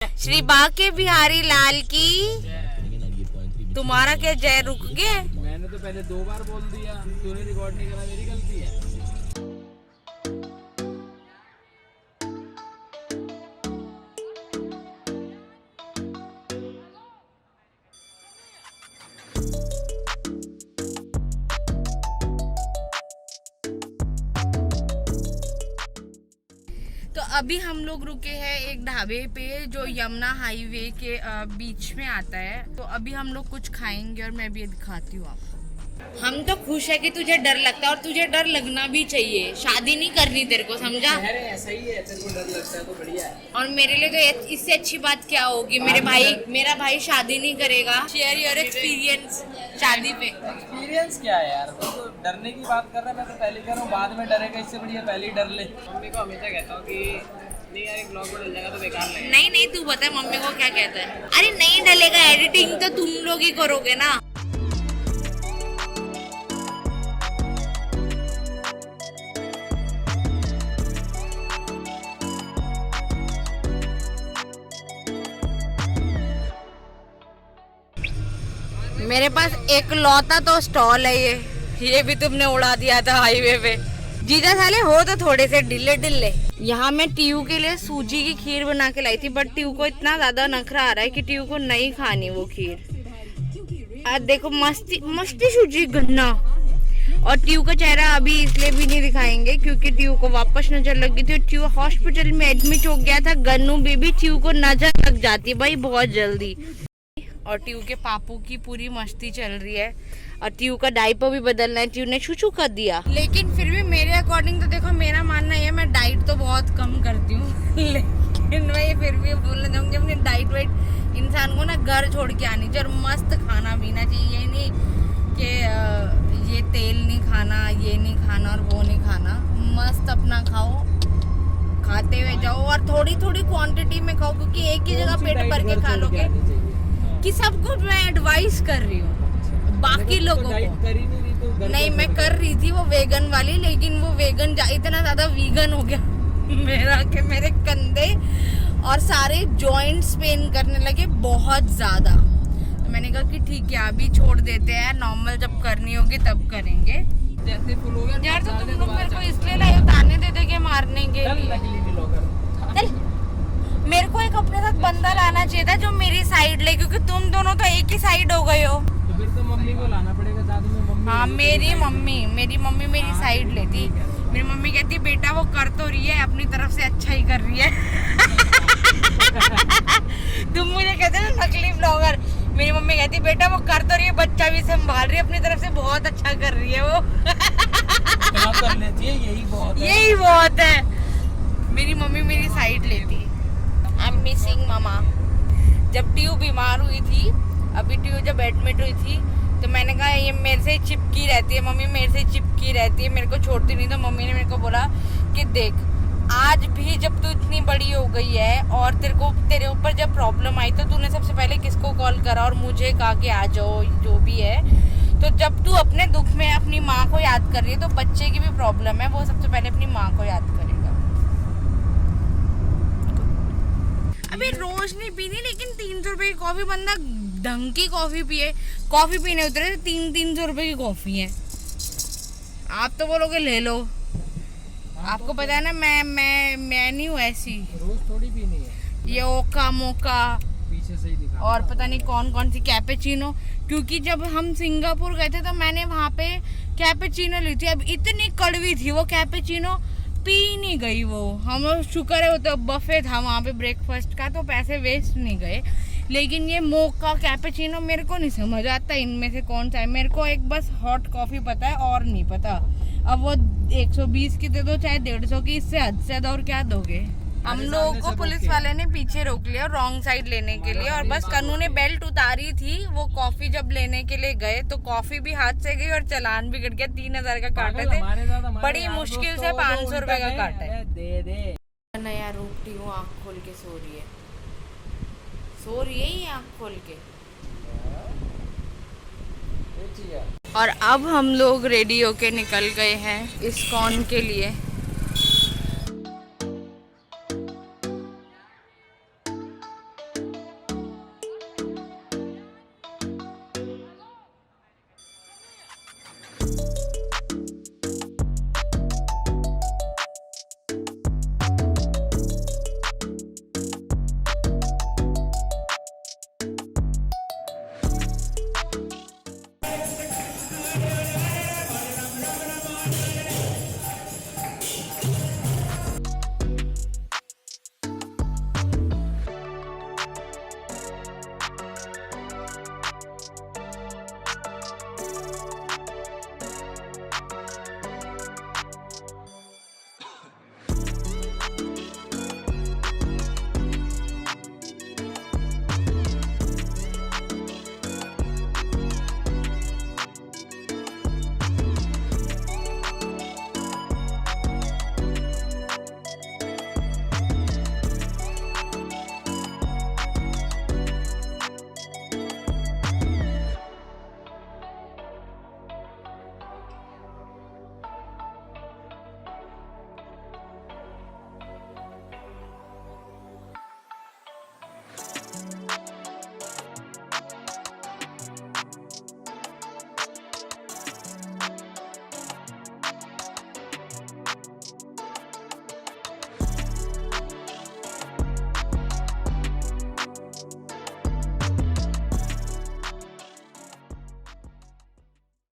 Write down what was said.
श्री बांके बिहारी लाल की। तुम्हारा क्या जय रुक गया? मैंने तो पहले 2 बार बोल दिया, तूने रिकॉर्ड नहीं करा, मेरी गलती है। तो अभी हम लोग रुके हैं एक ढाबे पे जो यमुना हाईवे के बीच में आता है। तो अभी हम लोग कुछ खाएंगे और मैं भी दिखाती हूँ आपको। हम तो खुश है कि तुझे डर लगता है और तुझे डर लगना भी चाहिए। शादी नहीं करनी तेरे को, समझा? अरे ऐसा ही है, तेरे को डर लगता है तो बढ़िया है। और मेरे लिए तो इससे अच्छी बात क्या होगी? मेरा भाई शादी नहीं करेगा। शेयर योर एक्सपीरियंस शादी पे। एक्सपीरियंस क्या है यार, तो डरने की बात कर रहा है। मैं तो पहले कह रहा हूँ, बाद में डरेगा, इससे बढ़िया पहले ही डर ले। मम्मी को हमेशा कहता हूँ कि नहीं यार, एक ब्लॉग में डल जाएगा तो बेकार लगेगा। नहीं तू बता मम्मी को क्या कहता है। अरे नहीं डलेगा, एडिटिंग तो तुम लोग ही करोगे ना। मेरे पास एक लौता तो स्टॉल है ये भी तुमने उड़ा दिया था हाईवे पे। जीजा साले हो तो थोड़े से ढिल्ले। यहाँ मैं टीयू के लिए सूजी की खीर बना के लाई थी, बट टीयू को इतना ज्यादा नखरा आ रहा है कि टीयू को नहीं खानी वो खीर। आज देखो मस्ती सूजी गन्ना। और टीयू का चेहरा अभी इसलिए भी नहीं दिखाएंगे क्योंकि टीयू को वापस नजर लगी थी। टीयू हॉस्पिटल में एडमिट हो गया था। गन्नू बेबी टीयू को नजर लग जाती है भाई बहुत जल्दी। और टीयू के पापू की पूरी मस्ती चल रही है। और टीयू का डायपर भी बदलना है, टीयू ने छू कर दिया। लेकिन फिर भी मेरे अकॉर्डिंग तो देखो, मेरा मानना है मैं डाइट तो बहुत कम करती हूँ लेकिन मैं ये फिर भी बोलना चाहूँगी अपनी डाइट वाइट इंसान को ना घर छोड़ के आनी चाहिए और मस्त खाना पीना चाहिए। ये नहीं कि ये तेल नहीं खाना, ये नहीं खाना और वो नहीं खाना। मस्त अपना खाओ, खाते हुए जाओ और थोड़ी थोड़ी क्वांटिटी में खाओ, क्योंकि एक ही जगह पेट भर के खा लोगे कि सबको मैं एडवाइस कर रही हूँ बाकी लोगों को। नहीं मैं कर रही थी वो वेगन वाली, लेकिन वो वेगन इतना ज्यादा वीगन हो गया मेरा कि मेरे कंधे और सारे जॉइंट्स पेन करने लगे बहुत ज्यादा। तो मैंने कहा कि ठीक है अभी छोड़ देते हैं, नॉर्मल जब करनी होगी तब करेंगे। जैसे फुल हो गया यार तो तुम लोग मेरे को इसलिए लाए ताने दे दे के मारने के लिए। मेरे को एक अपने साथ बंदा लाना चाहिए था जो मेरी साइड ले, क्योंकि तुम दोनों तो एक ही साइड हो गए हो। तो फिर तो मम्मी को लाना पड़ेगा साथ में। मम्मी हाँ मेरी मम्मी मेरी साइड लेती। मेरी मम्मी कहती बेटा वो कर तो रही है अपनी तरफ से, अच्छा ही कर रही है तुम मुझे कहते ना नकली ब्लॉगर। मेरी मम्मी कहती बेटा वो कर तो रही है, बच्चा भी संभाल रही है अपनी तरफ से, बहुत अच्छा कर रही है वो कर लेती है, यही बहुत है। मेरी मम्मी मेरी साइड लेती। आई एम मिसिंग मामा। जब टीयू बीमार हुई थी, अभी टीयू जब एडमिट हुई थी, तो मैंने कहा ये मेरे से चिपकी रहती है मम्मी, मेरे से चिपकी रहती है, मेरे को छोड़ती नहीं। तो मम्मी ने मेरे को बोला कि देख आज भी जब तू इतनी बड़ी हो गई है और तेरे ऊपर जब प्रॉब्लम आई तो तूने सबसे पहले किसको कॉल करा और मुझे कहा कि आ जाओ जो भी है। तो जब तू अपने दुख में अपनी माँ को याद कर रही है तो बच्चे की भी प्रॉब्लम है, वो सबसे पहले अपनी माँ को याद करेगा। अभी रोज नहीं पीनी, लेकिन 300 रुपए की कॉफी, बंदा ढंग की कॉफी पिए। कॉफी पीने उतरे 300 रुपए की कॉफी है। आप तो बोलोगे ले लो, आपको पता है ना मैं नहीं हूँ ऐसी। रोज थोड़ी पीनी है ये ओका मोका पीछे से ही दिखा और पता नहीं कौन सी कैपेचिनो। क्योंकि जब हम सिंगापुर गए थे तो मैंने वहाँ पे कैपेचिनो ली थी। अब इतनी कड़वी थी वो कैपेचिनो, पी नहीं गई वो। हम शुक्र है वो तो बफे था वहाँ पे ब्रेकफास्ट का, तो पैसे वेस्ट नहीं गए। लेकिन ये मोका कैपेचिनो मेरे को नहीं समझ आता इनमें से कौन सा है। मेरे को एक बस हॉट कॉफी पता है और नहीं पता। अब वो 120 की दे दो चाहे 150 की, इससे हद से ज्यादा और क्या दोगे। हम लोगों को पुलिस वाले ने पीछे रोक लिया रॉन्ग साइड लेने के लिए, और बस कन्नू ने बेल्ट उतारी थी। वो कॉफी जब लेने के लिए गए तो कॉफी भी हाथ से गई और चालान भी कट गया। 3000 का काटे थे, बड़ी मुश्किल से 500 रुपए का काटा है। दे नया रूप टीयू आँख खोल के सो रही है ही आँख खोल के। और अब हम लोग रेडी होके निकल गए हैं इस्कॉन के लिए।